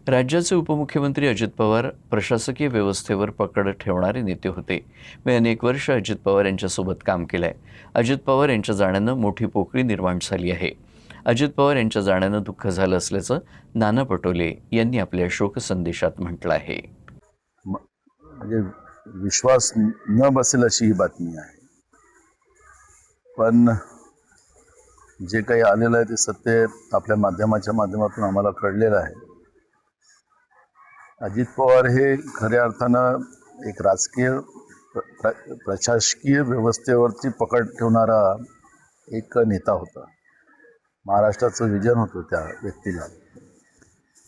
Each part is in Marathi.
राज्याचे उपमुख्यमंत्री अजित पवार प्रशासकीय व्यवस्थेवर पकड ठेवणारे नेते होते. मी अनेक वर्ष अजित पवार यांच्यासोबत काम केलंय. अजित पवार यांच्या जाण्यानं मोठी पोकळी निर्माण झाली आहे. अजित पवार यांच्या जाण्यानं दुःख झालं असल्याचं नाना पटोले यांनी आपल्या शोक संदेशात म्हटलं आहे. म्हणजे विश्वास न बसेल अशी ही बातमी आहे. पण जे काही आलेलं आहे ते सत्य आपल्या माध्यमाच्या माध्यमातून आम्हाला कळलेलं आहे. अजित पवार हे खऱ्या अर्थानं एक राजकीय प्रशासकीय व्यवस्थेवरती पकड ठेवणारा एक नेता होता. महाराष्ट्राचं विजन होतं त्या व्यक्तीला.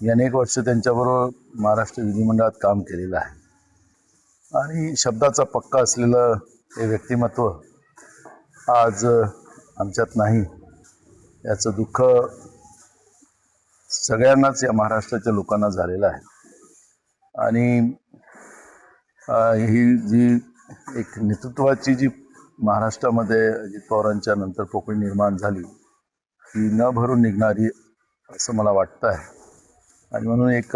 मी अनेक वर्ष त्यांच्याबरोबर महाराष्ट्र विधिमंडळात काम केलेलं आहे आणि शब्दाचा पक्का असलेलं हे व्यक्तिमत्व आज आमच्यात नाही, याचं दुःख सगळ्यांनाच या महाराष्ट्राच्या लोकांना झालेलं आहे. आणि ही जी एक नेतृत्वाची जी महाराष्ट्रामध्ये अजित पवारांच्या नंतर पोकळी निर्माण झाली ती न भरून निघणारी असं मला वाटतं आहे. आणि म्हणून एक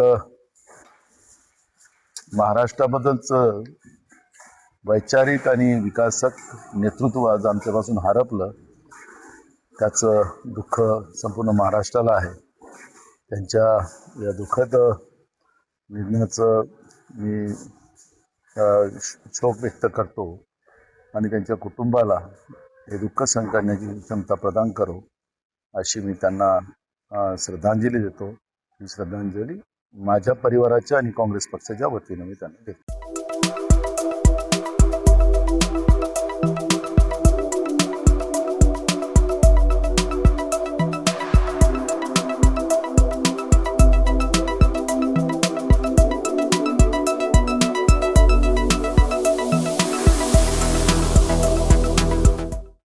महाराष्ट्राबद्दलचं वैचारिक आणि विकासक नेतृत्व आज आमच्यापासून हरपलं, त्याचं दुःख संपूर्ण महाराष्ट्राला आहे. त्यांच्या या दुःखद निधनाचं मी शोक व्यक्त करतो आणि त्यांच्या कुटुंबाला हे दुःख सहन करण्याची क्षमता प्रदान करो अशी मी त्यांना श्रद्धांजली देतो. ही श्रद्धांजली माझ्या परिवाराच्या आणि काँग्रेस पक्षाच्या वतीनं मी त्यांना देतो.